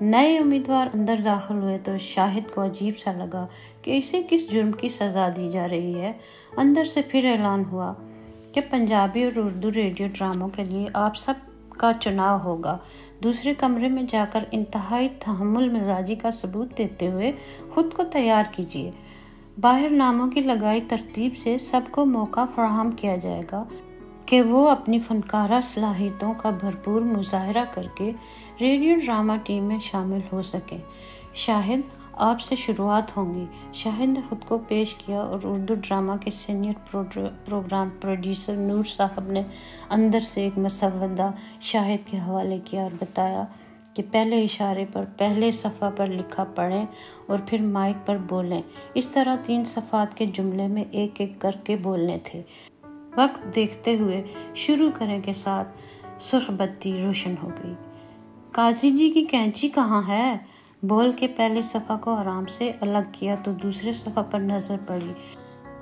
نئے امیدوار اندر داخل ہوئے تو شاہد کو عجیب سا لگا کہ اسے کس جرم کی سزا دی جا رہی ہے۔ اندر سے پھر اعلان ہوا کہ پنجابی اور اردو ریڈیو ڈراموں کے لیے آپ سب کا چناؤ ہوگا۔ دوسرے کمرے میں جا کر انتہائی تحمل مزاجی کا ثبوت دیتے ہوئے خود کو تیار کیجیے۔ باہر ناموں کی لگائی ترتیب سے سب کو موقع فراہم کیا جائے گا کہ وہ اپنی فنکارہ صلاحیتوں کا بھرپور مظاہرہ کر کے ریڈیو ڈرامہ ٹیم میں شامل ہو سکیں۔ شاہد، آپ سے شروعات ہوں گی۔ شاہد نے خود کو پیش کیا اور اردو ڈرامہ کے سینئر پروگرام پروڈیوسر نور صاحب نے اندر سے ایک مسودہ شاہد کے حوالے کیا اور بتایا کہ پہلے اشارے پر پہلے صفحہ پر لکھا پڑھیں اور پھر مائک پر بولیں۔ اس طرح 3 صفحات کے جملے میں ایک ایک کر کے بولنے تھے۔ وقت دیکھتے ہوئے شروع کریں کے ساتھ سرخ بتی روشن ہو گئی۔ قاضی جی کی کینچی کہاں ہے؟ بول کے پہلے صفحہ کو آرام سے الگ کیا تو دوسرے صفحہ پر نظر پڑی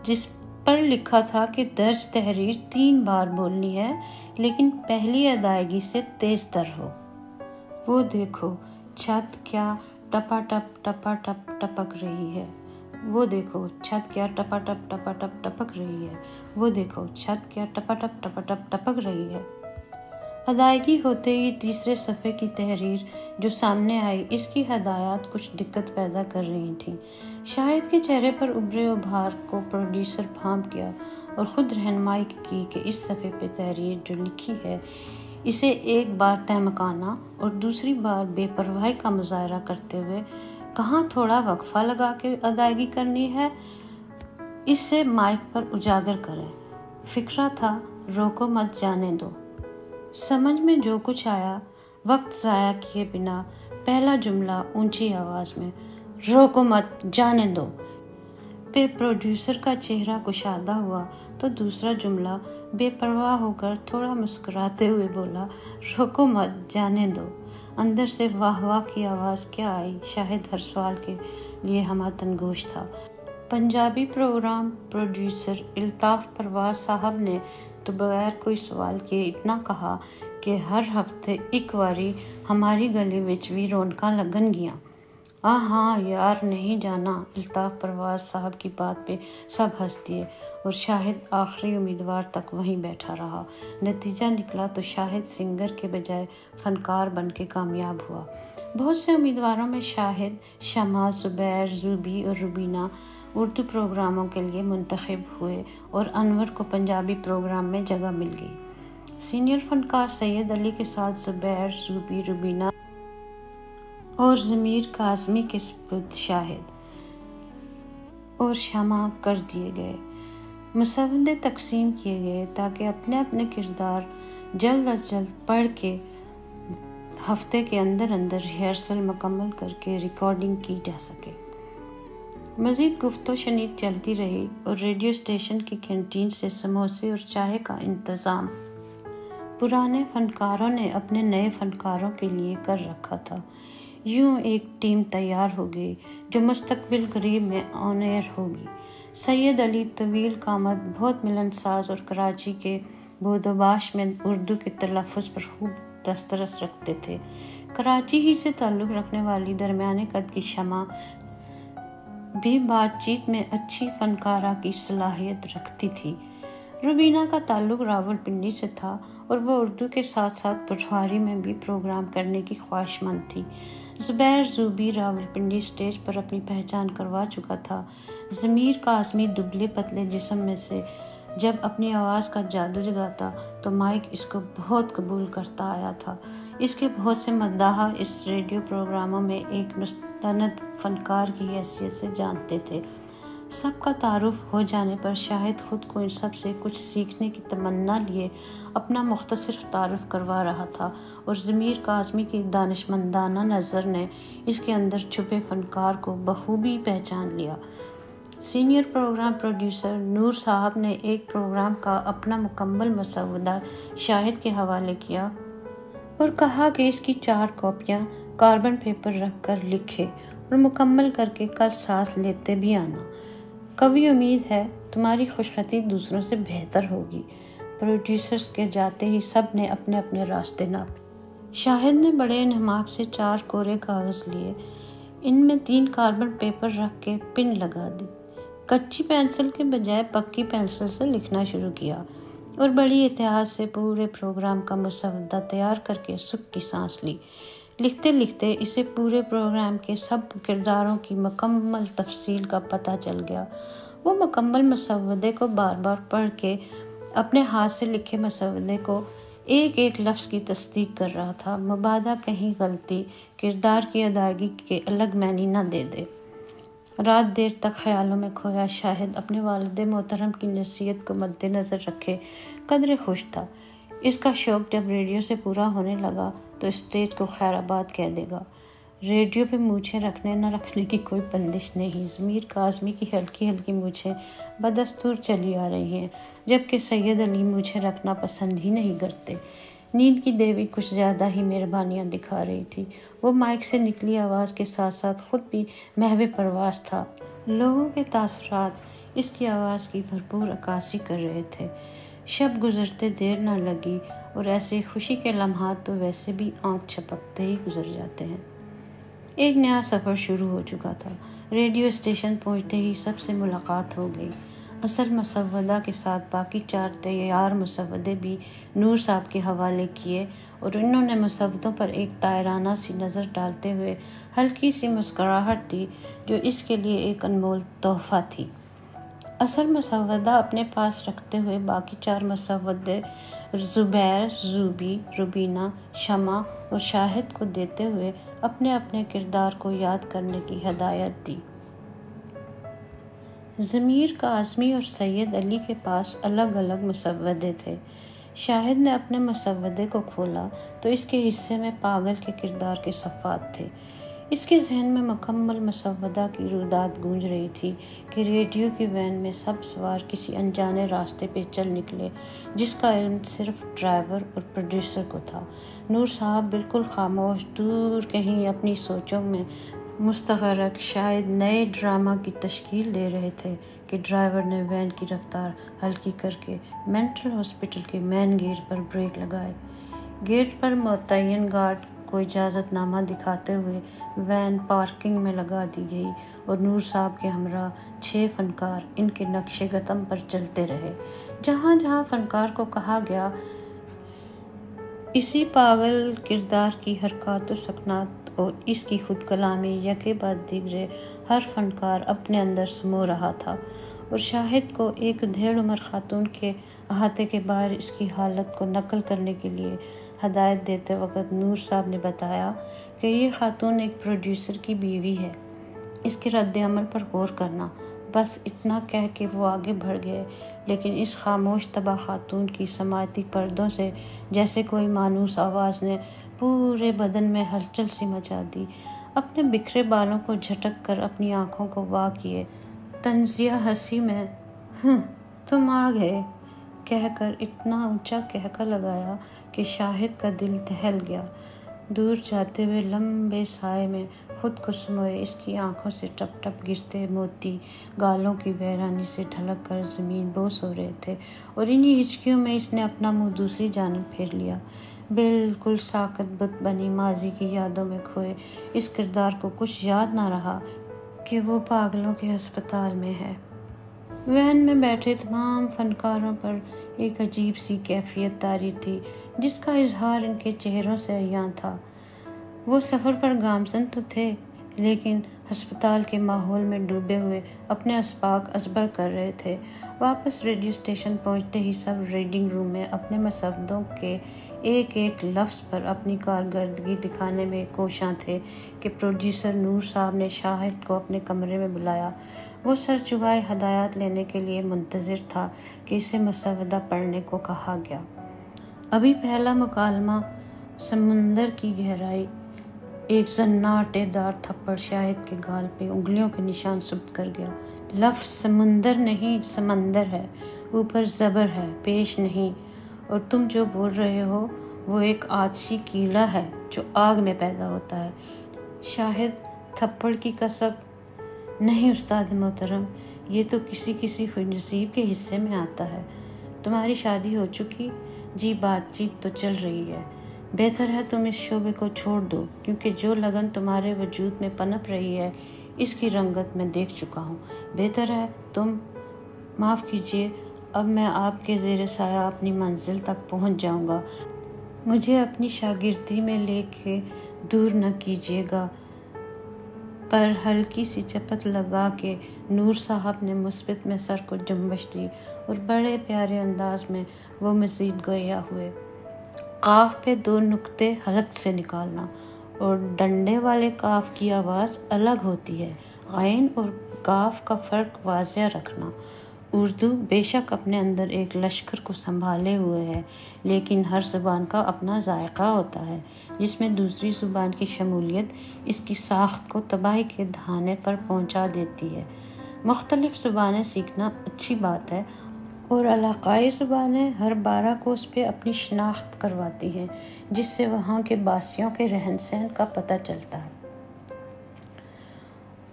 جس پر لکھا تھا کہ درج تحریر 3 بار بولنی ہے لیکن پہلی ادائیگی سے تیز تر ہو۔ وہ دیکھو چھت کیا ٹپا ٹپ ٹپک رہی ہے۔ وہ دیکھو چھت کیا ٹپا ٹپ ٹپک رہی ہے۔ وہ دیکھو چھت کیا ٹپا ٹپ ٹپک رہی ہے۔ ادائیگی ہوتے ہی تیسرے صفحے کی تحریر جو سامنے آئی، اس کی ہدایات کچھ دقت پیدا کر رہی تھیں۔ شاہد کے چہرے پر ابھرے ابھار کو پروڈیوسر بھانپ گیا اور خود رہنمائی کی کہ اس صفحے پہ تحریر جو لکھی ہے اسے ایک بار تہمکانہ اور دوسری بار بے پرواہی کا مظاہرہ کرتے ہوئے کہاں تھوڑا وقفہ لگا کے ادائیگی کرنی ہے، اس سے مائک پر اجاگر کریں۔ فکرہ تھا روکو مت جانے دو۔ سمجھ میں جو کچھ آیا، وقت ضائع کیے بنا پہلا جملہ اونچی آواز میں روکو مت جانے دو پہ پروڈیوسر کا چہرہ کشادہ ہوا تو دوسرا جملہ بے پرواہ ہو کر تھوڑا مسکراتے ہوئے بولا روکو مت جانے دو۔ اندر سے واہ واہ کی آواز کیا آئی۔ شاہد ہر سوال کے لیے ہمہ گوش تھا۔ پنجابی پروگرام پروڈیوسر الطاف پرواز صاحب نے تو بغیر کوئی سوال کیے اتنا کہا کہ ہر ہفتے ایک واری ہماری گلی وچ بھی رونقاں لگن گیاں۔ ہاں یار نہیں جانا۔ الطاف پرواز صاحب کی بات پہ سب ہنس دیے اور شاہد آخری امیدوار تک وہیں بیٹھا رہا۔ نتیجہ نکلا تو شاہد سنگر کے بجائے فنکار بن کے کامیاب ہوا۔ بہت سے امیدواروں میں شاہد، شمع، زبیر، زوبی اور روبینہ اردو پروگراموں کے لیے منتخب ہوئے اور انور کو پنجابی پروگرام میں جگہ مل گئی۔ سینئر فنکار سید علی کے ساتھ زبیر، زوبی، روبینہ اور ضمیر کاظمی کے سپرد شاہد اور شمع کر دیے گئے۔ مسودے تقسیم کیے گئے تاکہ اپنے اپنے کردار جلد از جلد پڑھ کے ہفتے کے اندر ریہرسل مکمل کر کے ریکارڈنگ کی جا سکے۔ مزید گفت و شنید چلتی رہی اور ریڈیو اسٹیشن کی کینٹین سے سموسے اور چائے کا انتظام پرانے فنکاروں نے اپنے نئے فنکاروں کے لیے کر رکھا تھا۔ یوں ایک ٹیم تیار ہو گئی جو مستقبل قریب میں آن ایئر ہوگی۔ سید علی طویل قامت، بہت ملنساز اور کراچی کے بود و باش میں اردو کے تلفظ پر خوب دسترس رکھتے تھے۔ کراچی ہی سے تعلق رکھنے والی درمیانے قد کی شمع بھی بات چیت میں اچھی فنکارہ کی صلاحیت رکھتی تھی۔ روبینہ کا تعلق راولپنڈی سے تھا اور وہ اردو کے ساتھ ساتھ پٹھواری میں بھی پروگرام کرنے کی خواہش مند تھی۔ زبیر، زوبی راولپنڈی اسٹیج پر اپنی پہچان کروا چکا تھا۔ ضمیر کاظمی دبلے پتلے جسم میں سے جب اپنی آواز کا جادو جگاتا تو مائک اس کو بہت قبول کرتا آیا تھا۔ اس کے بہت سے مداح اس ریڈیو پروگراموں میں ایک مستند فنکار کی حیثیت سے جانتے تھے۔ سب کا تعارف ہو جانے پر شاہد خود کو ان سب سے کچھ سیکھنے کی تمنا لیے اپنا مختصر تعارف کروا رہا تھا اور ضمیر کاظمی کی دانشمندانہ نظر نے اس کے اندر چھپے فنکار کو بخوبی پہچان لیا۔ سینئر پروگرام پروڈیوسر نور صاحب نے ایک پروگرام کا اپنا مکمل مسودہ شاہد کے حوالے کیا اور کہا کہ اس کی 4 کاپیاں کاربن پیپر رکھ کر لکھے اور مکمل کر کے کل ساتھ لیتے بھی آنا۔ کبھی امید ہے تمہاری خوشخطی دوسروں سے بہتر ہوگی۔ پروڈیوسرز کے جاتے ہی سب نے اپنے اپنے راستے ناپے۔ شاہد نے بڑے انہماک سے 4 کورے کاغذ لیے، ان میں 3 کاربن پیپر رکھ کے پن لگا دی، کچی پینسل کے بجائے پکی پینسل سے لکھنا شروع کیا اور بڑی احتیاط سے پورے پروگرام کا مسودہ تیار کر کے سکھ کی سانس لی۔ لکھتے لکھتے اسے پورے پروگرام کے سب کرداروں کی مکمل تفصیل کا پتہ چل گیا۔ وہ مکمل مسودے کو بار بار پڑھ کے اپنے ہاتھ سے لکھے مسودے کو ایک ایک لفظ کی تصدیق کر رہا تھا، مبادا کہیں غلطی کردار کی ادائیگی کے الگ معنی نہ دے دے۔ رات دیر تک خیالوں میں کھویا شاہد اپنے والد محترم کی نصیحت کو مد نظر رکھے قدرے خوش تھا۔ اس کا شوق جب ریڈیو سے پورا ہونے لگا تو اسٹیج کو خیر آباد کہہ دے گا۔ ریڈیو پہ مونچھیں رکھنے نہ رکھنے کی کوئی بندش نہیں۔ ضمیر کاظمی کی ہلکی ہلکی مونچھیں بدستور چلی آ رہی ہیں، جبکہ سید علی مونچھیں رکھنا پسند ہی نہیں کرتے۔ نیند کی دیوی کچھ زیادہ ہی مہربانیاں دکھا رہی تھی۔ وہ مائک سے نکلی آواز کے ساتھ ساتھ خود بھی محو پرواز تھا۔ لوگوں کے تاثرات اس کی آواز کی بھرپور عکاسی کر رہے تھے۔ شب گزرتے دیر نہ لگی، اور ایسے خوشی کے لمحات تو ویسے بھی آنکھ چھپکتے ہی گزر جاتے ہیں۔ ایک نیا سفر شروع ہو چکا تھا۔ ریڈیو اسٹیشن پہنچتے ہی سب سے ملاقات ہو گئی۔ اصل مسودہ کے ساتھ باقی 4 تیار مسودے بھی نور صاحب کے حوالے کیے، اور انہوں نے مسودوں پر ایک طائرانہ سی نظر ڈالتے ہوئے ہلکی سی مسکراہٹ دی، جو اس کے لیے ایک انمول تحفہ تھی۔ اصل مسودہ اپنے پاس رکھتے ہوئے باقی 4 مسودے زبیر، زوبی، روبینہ، شمع اور شاہد کو دیتے ہوئے اپنے اپنے کردار کو یاد کرنے کی ہدایت دی۔ ضمیر کاظمی اور سید علی کے پاس الگ الگ مسودے تھے۔ شاہد نے اپنے مسودے کو کھولا تو اس کے حصے میں پاگل کے کردار کے صفحات تھے۔ اس کے ذہن میں مکمل مسودہ کی روداد گونج رہی تھی کہ ریڈیو کی وین میں سب سوار کسی انجانے راستے پہ چل نکلے، جس کا علم صرف ڈرائیور اور پروڈیوسر کو تھا۔ نور صاحب بالکل خاموش دور کہیں اپنی سوچوں میں مستغرق شاید نئے ڈرامہ کی تشکیل دے رہے تھے کہ ڈرائیور نے وین کی رفتار ہلکی کر کے مینٹل ہاسپٹل کے مین گیٹ پر بریک لگائے۔ گیٹ پر متعین گارڈ کو اجازت نامہ دکھاتے ہوئے وین پارکنگ میں لگا دی گئی، اور نور صاحب کے ہمراہ 6 فنکار ان کے نقش قدم پر چلتے رہے۔ جہاں جہاں فنکار کو کہا گیا، اسی پاگل کردار کی حرکات و سکنات اور اس کی خود کلامی یکے بعد دیگرے ہر فنکار اپنے اندر سمو رہا تھا، اور شاہد کو ایک 1.5 عمر خاتون کے احاطے کے باہر اس کی حالت کو نقل کرنے کے لیے ہدایت دیتے وقت نور صاحب نے بتایا کہ یہ خاتون ایک پروڈیوسر کی بیوی ہے، اس کے رد عمل پر غور کرنا۔ بس اتنا کہہ کے وہ آگے بڑھ گئے، لیکن اس خاموش تباہ خاتون کی سماعتی پردوں سے جیسے کوئی مانوس آواز نے پورے بدن میں ہلچل سی مچا دی۔ اپنے بکھرے بالوں کو جھٹک کر اپنی آنکھوں کو وا کیے طنزیہ ہنسی میں تم آ گئے کہہ کر اتنا اونچا کہکا لگایا کہ شاہد کا دل دہل گیا۔ دور جاتے ہوئے لمبے سائے میں خود کو سموئے اس کی آنکھوں سے ٹپ ٹپ گرتے موتی گالوں کی ویرانی سے ڈھلک کر زمین بوس ہو رہے تھے، اور انہی ہچکیوں میں اس نے اپنا منہ دوسری جانب پھیر لیا۔ بالکل ساکت بت بنی ماضی کی یادوں میں کھوئے اس کردار کو کچھ یاد نہ رہا کہ وہ پاگلوں کے ہسپتال میں ہے۔ وین میں بیٹھے تمام فنکاروں پر ایک عجیب سی کیفیت طاری تھی، جس کا اظہار ان کے چہروں سے عیاں تھا۔ وہ سفر پر گامزن تو تھے، لیکن ہسپتال کے ماحول میں ڈوبے ہوئے اپنے اسباق ازبر کر رہے تھے۔ واپس ریڈیو اسٹیشن پہنچتے ہی سب ریڈنگ روم میں اپنے مسودوں کے ایک ایک لفظ پر اپنی کارکردگی دکھانے میں کوشاں تھے کہ پروڈیوسر نور صاحب نے شاہد کو اپنے کمرے میں بلایا۔ وہ سر جھکائے ہدایات لینے کے لیے منتظر تھا کہ اسے مسودہ پڑھنے کو کہا گیا۔ ابھی پہلا مکالمہ سمندر کی گہرائی۔ ایک زناٹے دار تھپڑ شاہد کے گال پہ انگلیوں کے نشان ثبت کر گیا۔ لفظ سمندر نہیں سمندر ہے، اوپر زبر ہے، پیش نہیں، اور تم جو بول رہے ہو وہ ایک آتشی کیڑا ہے جو آگ میں پیدا ہوتا ہے۔ شاہد تھپڑ کی کسک، نہیں استاد محترم، یہ تو کسی خوش نصیب کے حصے میں آتا ہے۔ تمہاری شادی ہو چکی؟ جی بات چیت تو چل رہی ہے۔ بہتر ہے تم اس شعبے کو چھوڑ دو، کیونکہ جو لگن تمہارے وجود میں پنپ رہی ہے اس کی رنگت میں دیکھ چکا ہوں۔ بہتر ہے تم معاف کیجیے، اب میں آپ کے زیر سایہ اپنی منزل تک پہنچ جاؤں گا۔ مجھے اپنی شاگردی میں لے کے دور نہ کیجیے گا۔ پر ہلکی سی چپت لگا کے نور صاحب نے مثبت میں سر کو جنبش دی اور بڑے پیارے انداز میں وہ مزید گویا ہوئے۔ قاف پہ 2 نقطے حلق سے نکالنا اور ڈنڈے والے قاف کی آواز الگ ہوتی ہے۔ غین اور قاف کا فرق واضح رکھنا۔ اردو بے شک اپنے اندر ایک لشکر کو سنبھالے ہوئے ہے، لیکن ہر زبان کا اپنا ذائقہ ہوتا ہے جس میں دوسری زبان کی شمولیت اس کی ساخت کو تباہی کے دہانے پر پہنچا دیتی ہے۔ مختلف زبانیں سیکھنا اچھی بات ہے، اور علاقائی زبانیں ہر 12 کوس پہ اپنی شناخت کرواتی ہیں، جس سے وہاں کے باسیوں کے رہن سہن کا پتہ چلتا ہے۔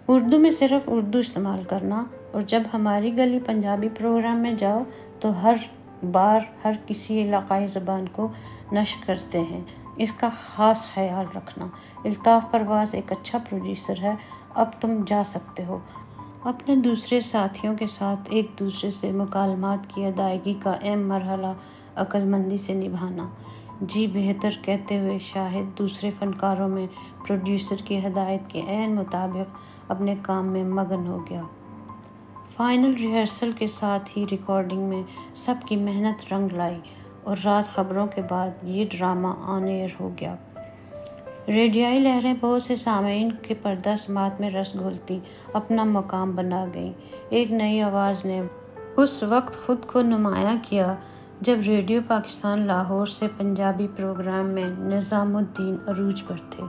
اردو میں صرف اردو استعمال کرنا، اور جب ہماری گلی پنجابی پروگرام میں جاؤ تو ہر بار ہر کسی علاقائی زبان کو نشر کرتے ہیں، اس کا خاص خیال رکھنا۔ الطاف پرواز ایک اچھا پروڈیوسر ہے۔ اب تم جا سکتے ہو۔ اپنے دوسرے ساتھیوں کے ساتھ ایک دوسرے سے مکالمات کی ادائیگی کا اہم مرحلہ عقل مندی سے نبھانا۔ جی بہتر کہتے ہوئے شاہد دوسرے فنکاروں میں پروڈیوسر کی ہدایت کے عین مطابق اپنے کام میں مگن ہو گیا۔ فائنل ریہرسل کے ساتھ ہی ریکارڈنگ میں سب کی محنت رنگ لائی، اور رات خبروں کے بعد یہ ڈرامہ آن ایئر ہو گیا۔ ریڈیائی لہریں بہت سے سامعین کے پردہ سماعت میں رس گھولتی اپنا مقام بنا گئیں۔ ایک نئی آواز نے اس وقت خود کو نمایاں کیا جب ریڈیو پاکستان لاہور سے پنجابی پروگرام میں نظام الدین عروج پر تھے۔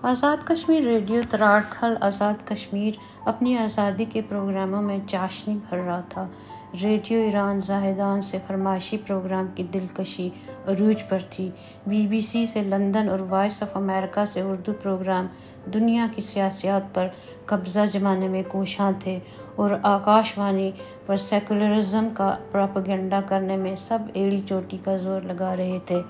آزاد کشمیر ریڈیو تراڑکھل آزاد کشمیر اپنی آزادی کے پروگراموں میں چاشنی بھر رہا تھا۔ ریڈیو ایران زاہدان سے فرمائشی پروگرام کی دلکشی عروج پر تھی۔ بی بی سی سے لندن اور وائس آف امریکہ سے اردو پروگرام دنیا کی سیاسیات پر قبضہ جمانے میں کوشاں تھے، اور آکاش وانی پر سیکولرزم کا پروپیگنڈا کرنے میں سب ایڑی چوٹی کا زور لگا رہے تھے۔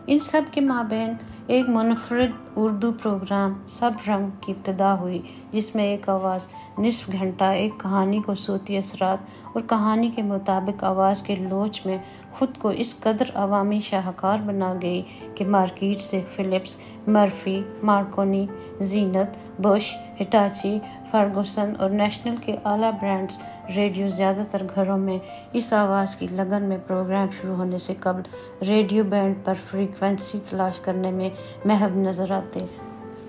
ان سب کے مابین ایک منفرد اردو پروگرام سب رنگ کی ابتدا ہوئی، جس میں ایک آواز نصف گھنٹہ ایک کہانی کو صوتی اثرات اور کہانی کے مطابق آواز کے لوچ میں خود کو اس قدر عوامی شاہکار بنا گئی کہ مارکیٹ سے فلپس، مرفی، مارکونی، زینت، بش، ہٹاچی، فرگوسن اور نیشنل کے اعلیٰ برانڈز ریڈیو زیادہ تر گھروں میں اس آواز کی لگن میں پروگرام شروع ہونے سے قبل ریڈیو بینڈ پر فریکوینسی تلاش کرنے میں محو نظر آتے۔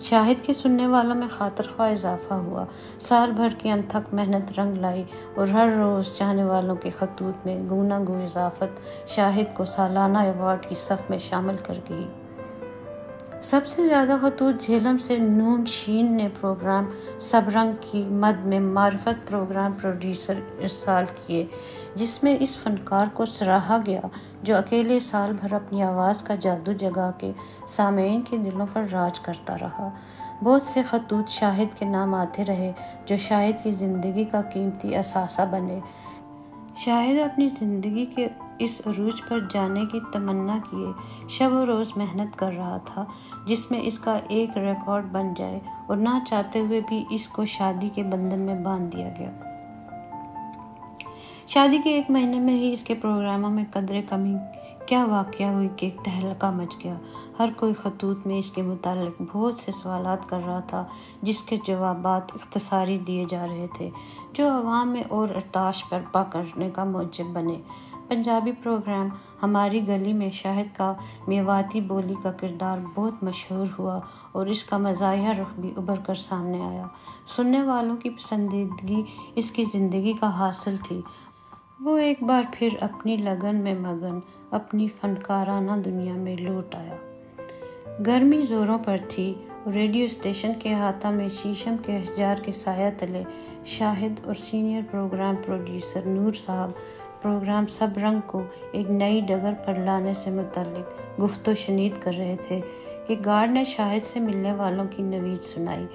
شاہد کے سننے والوں میں خاطر خواہ اضافہ ہوا۔ سال بھر کی انتھک محنت رنگ لائی، اور ہر روز چاہنے والوں کے خطوط میں گونا گو اضافت شاہد کو سالانہ ایوارڈ کی صف میں شامل کر گئی۔ سب سے زیادہ خطوط جہلم سے نون شین نے پروگرام سب رنگ کی مد میں معرفت پروگرام پروڈیوسر ارسال کیے، جس میں اس فنکار کو سراہا گیا جو اکیلے سال بھر اپنی آواز کا جادو جگا کے سامعین کے دلوں پر راج کرتا رہا۔ بہت سے خطوط شاہد کے نام آتے رہے جو شاہد کی زندگی کا قیمتی اثاثہ بنے۔ شاہد اپنی زندگی کے اس عروج پر جانے کی تمنا کیے شب و روز محنت کر رہا تھا، جس میں اس کا ایک ریکارڈ بن جائے، اور نہ چاہتے ہوئے بھی اس کو شادی کے بندھن میں باندھ دیا گیا۔ شادی کے 1 مہینے میں ہی اس کے پروگراموں میں قدرے کمی کیا واقعہ ہوئی کہ ایک تہلکہ مچ گیا۔ ہر کوئی خطوط میں اس کے متعلق بہت سے سوالات کر رہا تھا، جس کے جوابات اختصاری دیے جا رہے تھے، جو عوام میں اور ارتعاش برپا کرنے کا موجب بنے۔ پنجابی پروگرام ہماری گلی میں شاہد کا میواتی بولی کا کردار بہت مشہور ہوا، اور اس کا مزاحیہ رخ بھی ابھر کر سامنے آیا۔ سننے والوں کی پسندیدگی اس کی زندگی کا حاصل تھی۔ وہ ایک بار پھر اپنی لگن میں مگن اپنی فنکارانہ دنیا میں لوٹ آیا۔ گرمی زوروں پر تھی، اور ریڈیو اسٹیشن کے احاطہ میں شیشم کے اشجار کے سایہ تلے شاہد اور سینئر پروگرام پروڈیوسر نور صاحب پروگرام سب رنگ کو ایک نئی ڈگر پر لانے سے متعلق گفت و شنید کر رہے تھے کہ گارڈ نے شاہد سے ملنے والوں کی نوید سنائی۔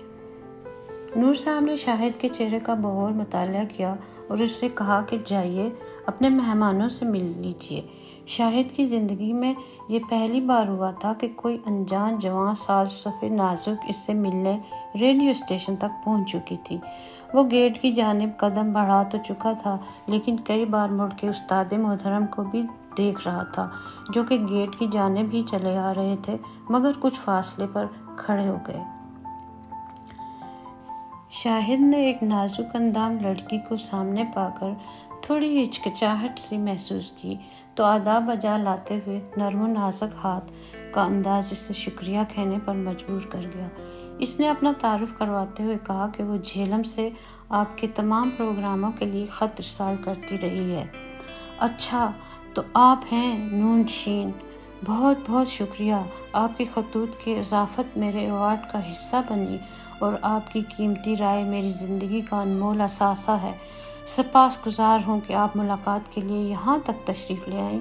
نور صاحب نے شاہد کے چہرے کا بغور مطالعہ کیا اور اس سے کہا کہ جائیے اپنے مہمانوں سے مل لیجیے۔ شاہد کی زندگی میں یہ پہلی بار ہوا تھا کہ کوئی انجان جوان سال صفِ نازک اس سے ملنے ریڈیو اسٹیشن تک پہنچ چکی تھی۔ وہ گیٹ کی جانب قدم بڑھا تو چکا تھا، لیکن کئی بار مڑ کے استاد محترم کو بھی دیکھ رہا تھا، جو کہ گیٹ کی جانب ہی چلے آ رہے تھے، مگر کچھ فاصلے پر کھڑے ہو گئے۔ شاہد نے ایک نازک اندام لڑکی کو سامنے پا کر تھوڑی ہچکچاہٹ سی محسوس کی، تو آداب بجا لاتے ہوئے نرم و نازک ہاتھ کا انداز اسے شکریہ کہنے پر مجبور کر گیا۔ اس نے اپنا تعارف کرواتے ہوئے کہا کہ وہ جھیلم سے آپ کے تمام پروگراموں کے لیے خط ارسال کرتی رہی ہے۔ اچھا، تو آپ ہیں نون شین، بہت بہت شکریہ۔ آپ کے خطوط کی اضافت میرے ایوارڈ کا حصہ بنی اور آپ کی قیمتی رائے میری زندگی کا انمول اثاثہ ہے۔ سپاس گزار ہوں کہ آپ ملاقات کے لیے یہاں تک تشریف لے آئیں،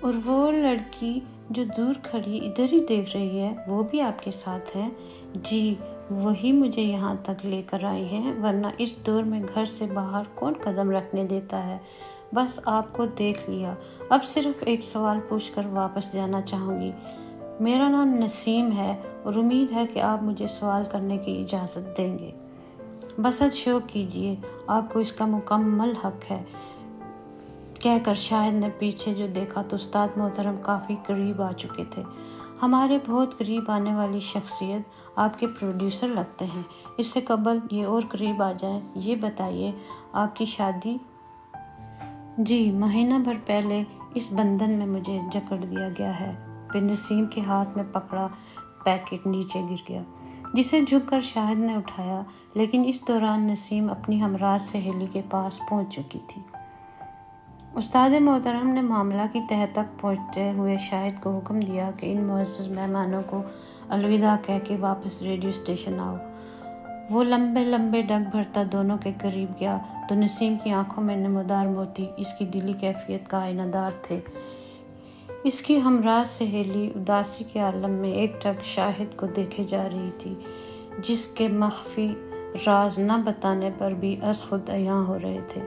اور وہ لڑکی جو دور کھڑی ادھر ہی دیکھ رہی ہے وہ بھی آپ کے ساتھ ہے؟ جی، وہی مجھے یہاں تک لے کر آئی ہیں، ورنہ اس دور میں گھر سے باہر کون قدم رکھنے دیتا ہے۔ بس آپ کو دیکھ لیا، اب صرف ایک سوال پوچھ کر واپس جانا چاہوں گی۔ میرا نام نسیم ہے اور امید ہے کہ آپ مجھے سوال کرنے کی اجازت دیں گے۔ بسط شوق کیجیے، آپ کو اس کا مکمل حق ہے، کہہ کر شاہد نے پیچھے جو دیکھا تو استاد محترم کافی قریب آ چکے تھے۔ ہمارے بہت قریب آنے والی شخصیت آپ کے پروڈیوسر لگتے ہیں۔ اس سے قبل یہ اور قریب آ جائیں، یہ بتائیے آپ کی شادی؟ جی، مہینہ بھر پہلے اس بندھن میں مجھے جکڑ دیا گیا ہے۔ پھر نسیم کے ہاتھ میں پکڑا پیکٹ نیچے گر گیا، جسے جھک کر شاہد نے اٹھایا، لیکن اس دوران نسیم اپنی ہمراہ سہیلی کے پاس پہنچ چکی تھی۔ استاد محترم نے معاملہ کی تہہ تک پہنچتے ہوئے شاہد کو حکم دیا کہ ان معزز مہمانوں کو الوداع کہہ کے واپس ریڈیو اسٹیشن آؤ۔ وہ لمبے لمبے ڈگ بھرتا دونوں کے قریب گیا تو نسیم کی آنکھوں میں نمودار موتی اس کی دلی کیفیت کا آئینہ دار تھے۔ اس کی ہمراہ سہیلی اداسی کے عالم میں ایک ٹک شاہد کو دیکھے جا رہی تھی، جس کے مخفی راز نہ بتانے پر بھی از خود عیاں ہو رہے تھے۔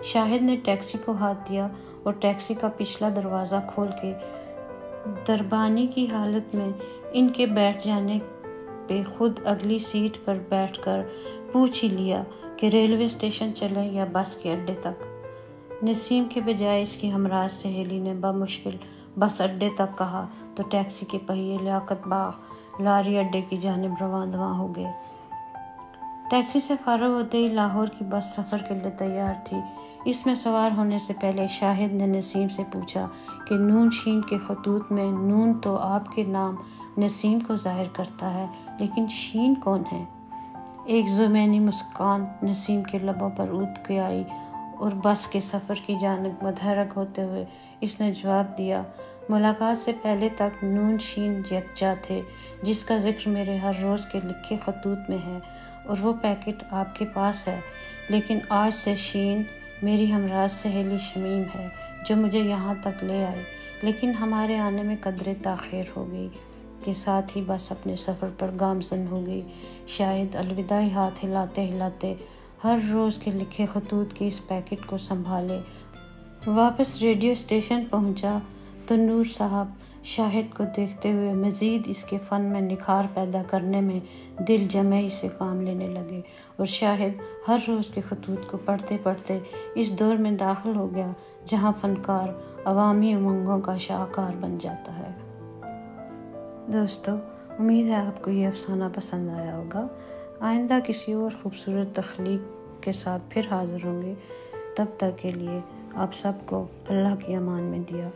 شاہد نے ٹیکسی کو ہاتھ دیا اور ٹیکسی کا پچھلا دروازہ کھول کے دربانی کی حالت میں ان کے بیٹھ جانے پہ خود اگلی سیٹ پر بیٹھ کر پوچھ ہی لیا کہ ریلوے اسٹیشن چلیں یا بس کے اڈے تک۔ نسیم کے بجائے اس کی ہمراہ سہیلی نے بمشکل بس اڈے تک کہا تو ٹیکسی کے پہیے لیاقت باغ لاری اڈے کی جانب رواں دواں ہو گئے۔ ٹیکسی سے فارغ ہوتے ہی لاہور کی بس سفر کے لیے تیار تھی۔ اس میں سوار ہونے سے پہلے شاہد نے نسیم سے پوچھا کہ نون شین کے خطوط میں نون تو آپ کے نام نسیم کو ظاہر کرتا ہے، لیکن شین کون ہے؟ ایک ذہنی مسکان نسیم کے لبوں پر اٹھ کے آئی اور بس کے سفر کی جانب متحرک ہوتے ہوئے اس نے جواب دیا، ملاقات سے پہلے تک نون شین یکجا تھے، جس کا ذکر میرے ہر روز کے لکھے خطوط میں ہے، اور وہ پیکٹ آپ کے پاس ہے، لیکن آج سے شین میری ہمراہ سہیلی شمیم ہے جو مجھے یہاں تک لے آئی، لیکن ہمارے آنے میں قدرے تاخیر ہو گئی کے ساتھ ہی بس اپنے سفر پر گامزن ہو گئی۔ شاید الوداعی ہاتھ ہلاتے ہلاتے ہر روز کے لکھے خطوط کی اس پیکٹ کو سنبھالے واپس ریڈیو اسٹیشن پہنچا تو نور صاحب شاہد کو دیکھتے ہوئے مزید اس کے فن میں نکھار پیدا کرنے میں دل جمعی سے کام لینے لگے، اور شاہد ہر روز کے خطوط کو پڑھتے پڑھتے اس دور میں داخل ہو گیا جہاں فنکار عوامی امنگوں کا شاہکار بن جاتا ہے۔ دوستو، امید ہے آپ کو یہ افسانہ پسند آیا ہوگا۔ آئندہ کسی اور خوبصورت تخلیق کے ساتھ پھر حاضر ہوں گے۔ تب تک کے لیے آپ سب کو اللہ کی امان میں دیا۔